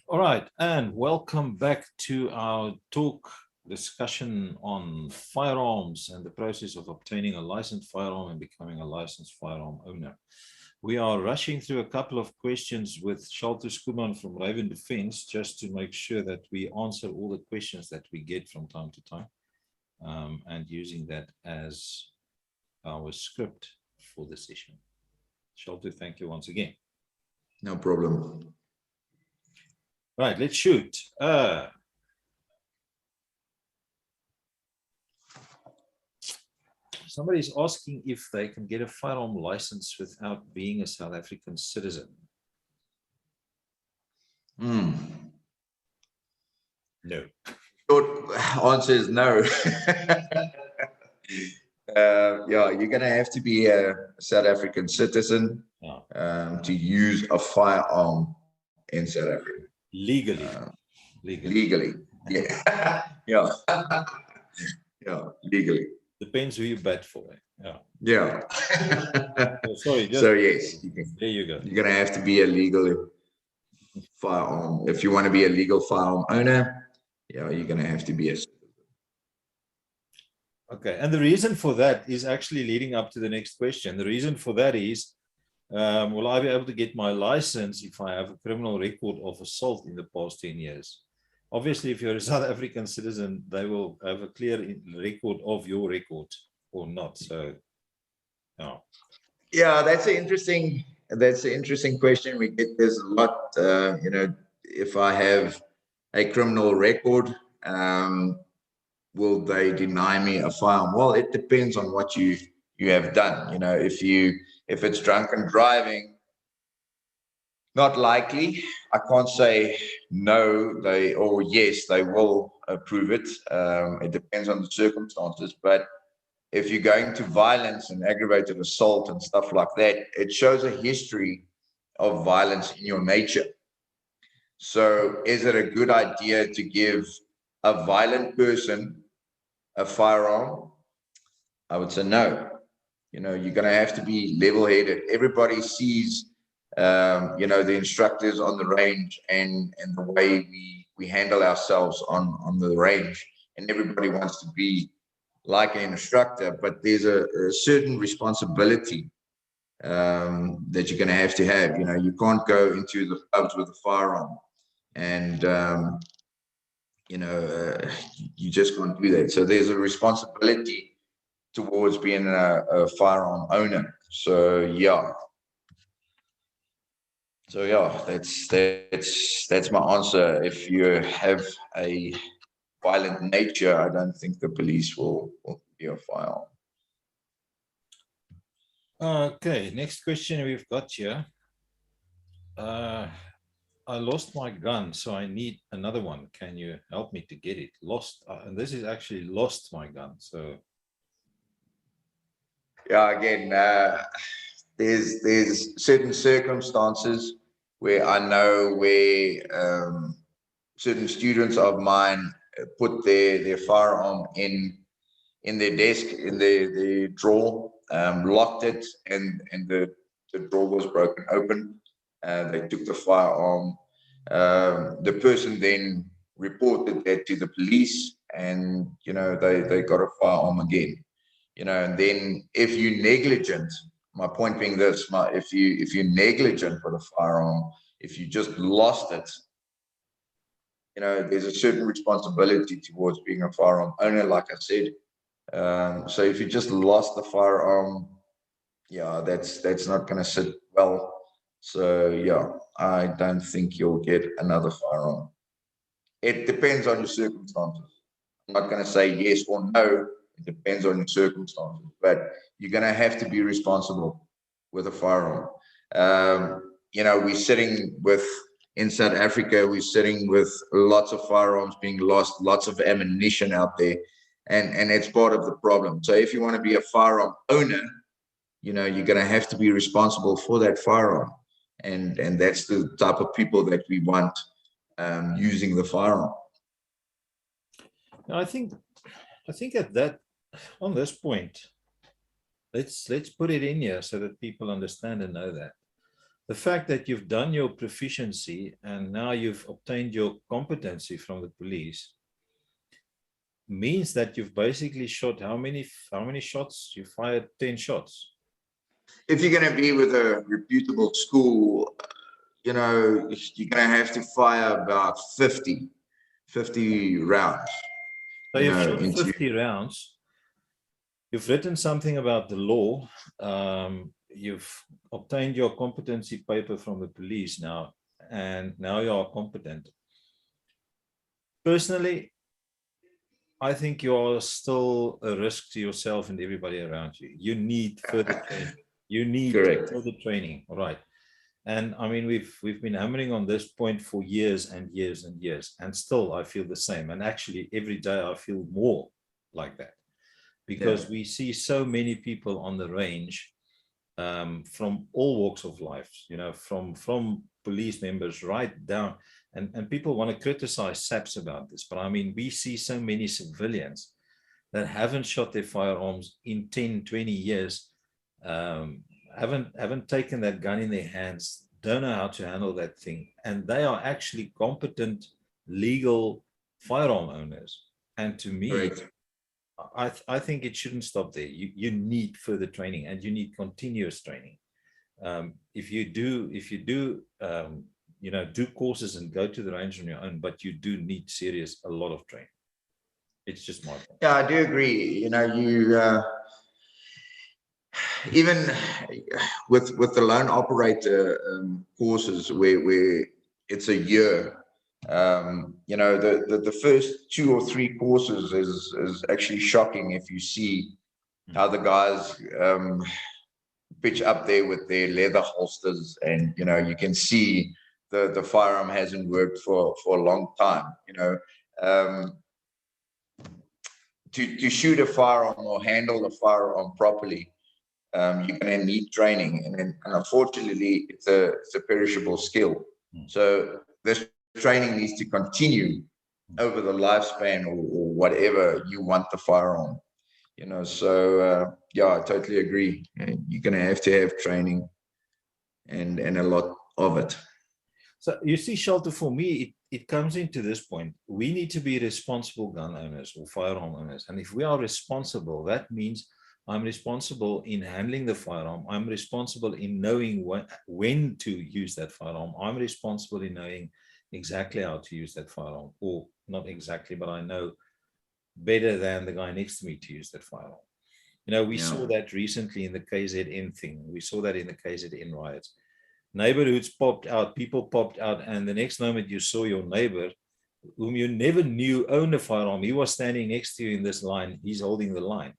All right, and welcome back to our talk discussion on firearms and the process of obtaining a licensed firearm and becoming a licensed firearm owner. We are rushing through a couple of questions with Shaltu Skuman from Raven Defense just to make sure that we answer all the questions that we get from time to time, and using that as our script for the session. Shaltu, thank you once again. No problem. Right, let's shoot. Somebody's asking if they can get a firearm license without being a South African citizen. No. Short answer is no. Yeah, you're going to have to be a South African citizen to use a firearm in South Africa. Legally. Legally. Yeah. Yeah. Yeah, legally. Depends who you bet for. Yeah. Sorry, so yes, there you go. You're going to have to be a legal firearm. If you want to be a legal firearm owner, yeah, you're going to have to be a. Okay, and the reason for that is actually leading up to the next question. The reason for that is, will I be able to get my license if I have a criminal record of assault in the past 10 years? Obviously, if you're a South African citizen, they will have a clear record of your record or not. So, no. Yeah, that's an interesting question. We get this a lot. If I have a criminal record, will they deny me a firearm? Well, it depends on what you have done. If it's drunken driving, not likely. I can't say no, or yes, they will approve it. It depends on the circumstances. But if you're going to violence and aggravated assault and stuff like that, it shows a history of violence in your nature. So is it a good idea to give a violent person a firearm? I would say no. You're going to have to be level-headed. Everybody sees the instructors on the range and the way we handle ourselves on the range, and everybody wants to be like an instructor, but there's a certain responsibility that you're going to have. You can't go into the pubs with a firearm, and you just can't do that. So there's a responsibility towards being a firearm owner. So yeah. That's my answer. If you have a violent nature, I don't think the police will give you a firearm. Okay, next question we've got here. I lost my gun, so I need another one. Can you help me to get it? Lost, and this is actually lost my gun. So, yeah, again, there's certain circumstances where I know where certain students of mine put their firearm in their desk, in their drawer, locked it, and the drawer was broken open. They took the firearm. The person then reported that to the police, and they got a firearm again. And then if you're negligent, my point being this: if you're negligent with a firearm, if you just lost it, there's a certain responsibility towards being a firearm owner, like I said. So if you just lost the firearm, yeah, that's not going to sit well. So yeah, I don't think you'll get another firearm. It depends on your circumstances. I'm not going to say yes or no. It depends on your circumstances, but you're going to have to be responsible with a firearm. We're sitting in South Africa, we're sitting with lots of firearms being lost, lots of ammunition out there, and it's part of the problem. So if you want to be a firearm owner, you're going to have to be responsible for that firearm, and that's the type of people that we want using the firearm. I think at that, on this point, let's put it in here so that people understand and know that The fact that you've done your proficiency and now you've obtained your competency from the police means that you've basically shot how many shots? You fired 10 shots. If you're going to be with a reputable school, you know, you're going to have to fire about 50 rounds, So you you've know, shot 50 rounds. You've written something about the law. You've obtained your competency paper from the police now, and now you are competent. Personally, I think you are still a risk to yourself and everybody around you. You need further training. You need correct. further training. All right. And I mean, we've been hammering on this point for years and years and years, and still I feel the same. And actually, every day I feel more like that, because we see so many people on the range from all walks of life, you know, from police members right down. And people want to criticize SAPS about this, but I mean, we see so many civilians that haven't shot their firearms in 10, 20 years, haven't taken that gun in their hands, don't know how to handle that thing, and they are actually competent, legal firearm owners. And to me, Correct. I think it shouldn't stop there. You need further training, and you need continuous training. If you do, you know, do courses and go to the range on your own, but you do need a lot of training. It's just my point. Yeah, I do agree. You know, you even with the loan operator courses where it's a year. You know, the first 2 or 3 courses is actually shocking if you see how the guys pitch up there with their leather holsters, and you know, you can see the firearm hasn't worked for a long time. You know, to shoot a firearm or handle a firearm properly, you're going to need training, and unfortunately, it's a perishable skill. So this training needs to continue over the lifespan, or whatever you want the firearm. You know, so yeah, I totally agree. You're going to have training, and a lot of it. So you see, Shelter, for me, it comes into this point. We need to be responsible gun owners or firearm owners. And if we are responsible, that means I'm responsible in handling the firearm. I'm responsible in knowing when to use that firearm. I'm responsible in knowing exactly how to use that firearm, or not exactly, but I know better than the guy next to me to use that firearm. You know, we saw that recently in the KZN thing. We saw that in the KZN riots. Neighborhoods popped out, people popped out, and the next moment you saw your neighbor, whom you never knew owned a firearm. He was standing next to you in this line. He's holding the line.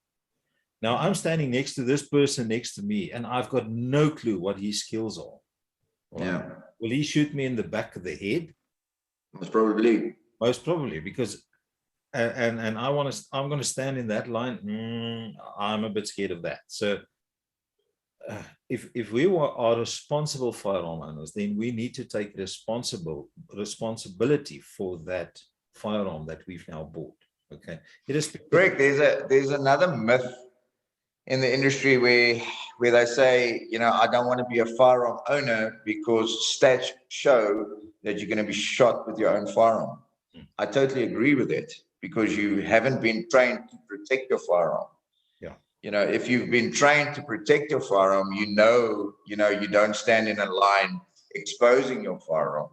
Now I'm standing next to this person next to me, and I've got no clue what his skills are. Right? Yeah. Will he shoot me in the back of the head? Most probably. Most probably, because I'm going to stand in that line. I'm a bit scared of that. So if we are responsible firearm owners, then we need to take responsibility for that firearm that we've now bought. Okay, it is correct. There's another myth in the industry where they say, you know, I don't want to be a firearm owner because stats show that you're going to be shot with your own firearm. I totally agree with it, because you haven't been trained to protect your firearm. Yeah. You know, if you've been trained to protect your firearm, you know, you don't stand in a line exposing your firearm.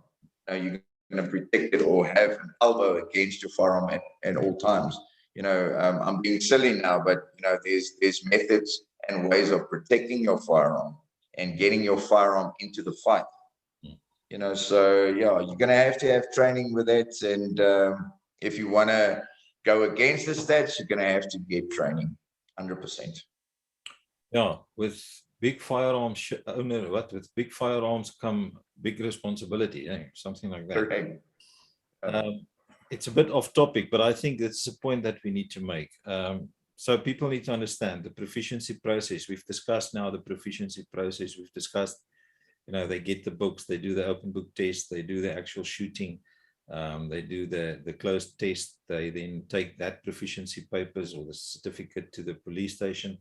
You're going to protect it or have an elbow against your firearm at all times. You know, I'm being silly now, but you know, there's methods and ways of protecting your firearm and getting your firearm into the fight. You know, so yeah, you're going to have training with it, and if you want to go against the stats, you're going to have to get training, 100%. Yeah, with big firearm owner, with big firearms come big responsibility, something like that. Correct. It's a bit off topic, but I think it's a point that we need to make. So people need to understand the proficiency process. We've discussed now the proficiency process. We've discussed, you know, they get the books, they do the open book test, they do the actual shooting, they do the closed test, they then take that proficiency papers or the certificate to the police station.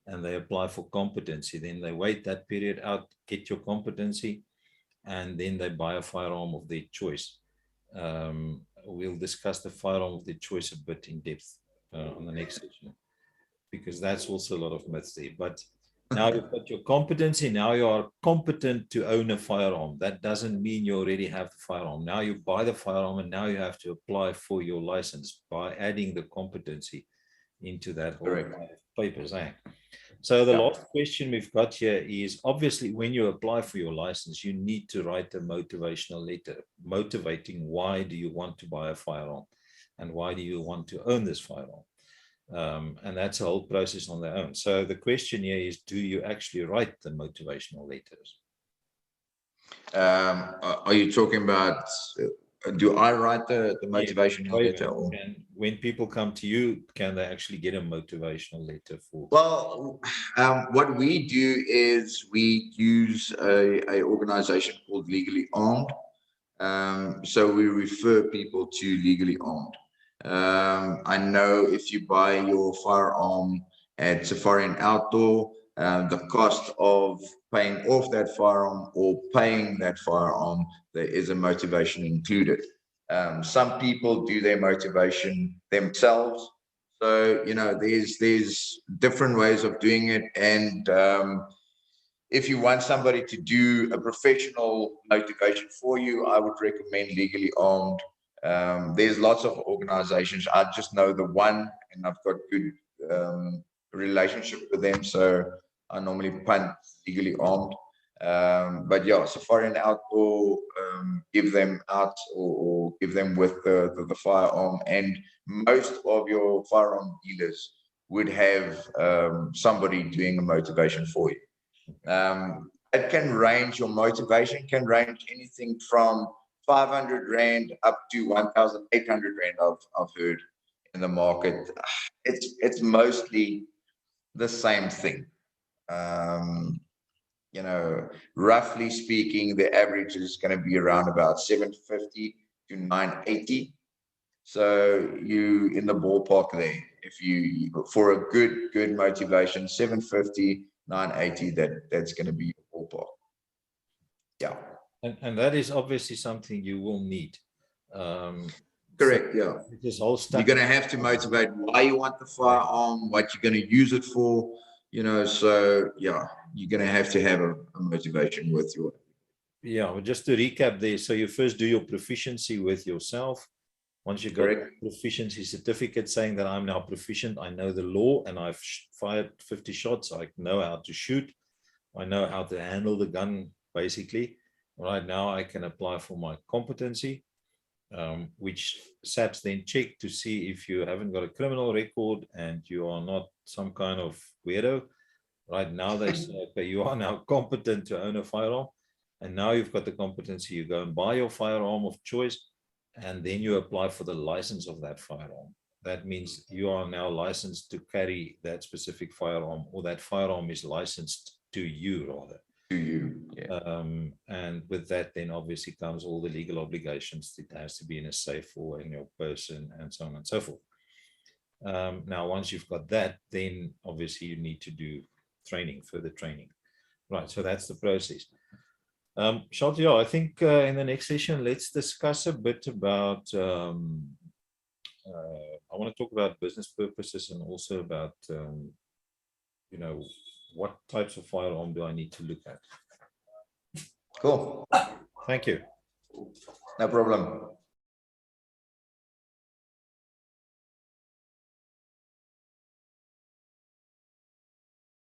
and they apply for competency. Then they wait that period out, get your competency, and then they buy a firearm of their choice. We'll discuss the firearm of their choice a bit in depth on the next session, because that's also a lot of myths there. But now you've got your competency, now you are competent to own a firearm. That doesn't mean you already have the firearm. Now you buy the firearm, and now you have to apply for your license by adding the competency into that whole Correct. papers. So the Yeah. last question we've got here is, obviously, when you apply for your license, you need to write a motivational letter motivating why do you want to buy a firearm and why do you want to own this firearm. And that's a whole process on their own. So the question here is, do you actually write the motivational letters? Are you talking about, do I write the motivational letter? Or? And when people come to you, can they actually get a motivational letter for? Well, what we do is we use a organization called Legally Armed. So we refer people to Legally Armed. I know if you buy your firearm at Safari and Outdoor, the cost of paying off that firearm or paying that firearm, there is a motivation included. Some people do their motivation themselves. So, you know, there's different ways of doing it. And if you want somebody to do a professional motivation for you, I would recommend Legally Armed. There's lots of organizations. I just know the one, and I've got good relationship with them. So I normally punt Legally Armed. But yeah, Safari and Outdoor, give them out or give them with the firearm. And most of your firearm dealers would have somebody doing a motivation for you. It can range, your motivation can range anything from 500 Rand up to 1,800 Rand, I've heard in the market. It's mostly the same thing. You know, roughly speaking, the average is going to be around about 750 to 980. So you in the ballpark there. If you, for a good motivation, 750, 980, that's going to be your ballpark. Yeah. And that is obviously something you will need. Correct. So yeah. This whole stuff. You're going to have to motivate why you want the firearm, what you're going to use it for, you know. So yeah, you're going to have a motivation with you. Yeah. Well, just to recap there. So you first do your proficiency with yourself. Once you got a proficiency certificate saying that I'm now proficient, I know the law and I've fired 50 shots, I know how to shoot, I know how to handle the gun, basically. Right now, I can apply for my competency, which SAPs then check to see if you haven't got a criminal record and you are not some kind of weirdo. Right now, they say, okay, you are now competent to own a firearm. And now you've got the competency, you go and buy your firearm of choice, and then you apply for the license of that firearm. That means you are now licensed to carry that specific firearm, or that firearm is licensed to you, rather. To you, yeah. And with that, then obviously comes all the legal obligations. It has to be in a safe or in your person, and so on and so forth. Now, once you've got that, then obviously you need to do training, further training. Right, so that's the process. Shalti, I think in the next session, let's discuss a bit about, I want to talk about business purposes and also about, you know, what types of firearm do I need to look at? Cool. Thank you. No problem.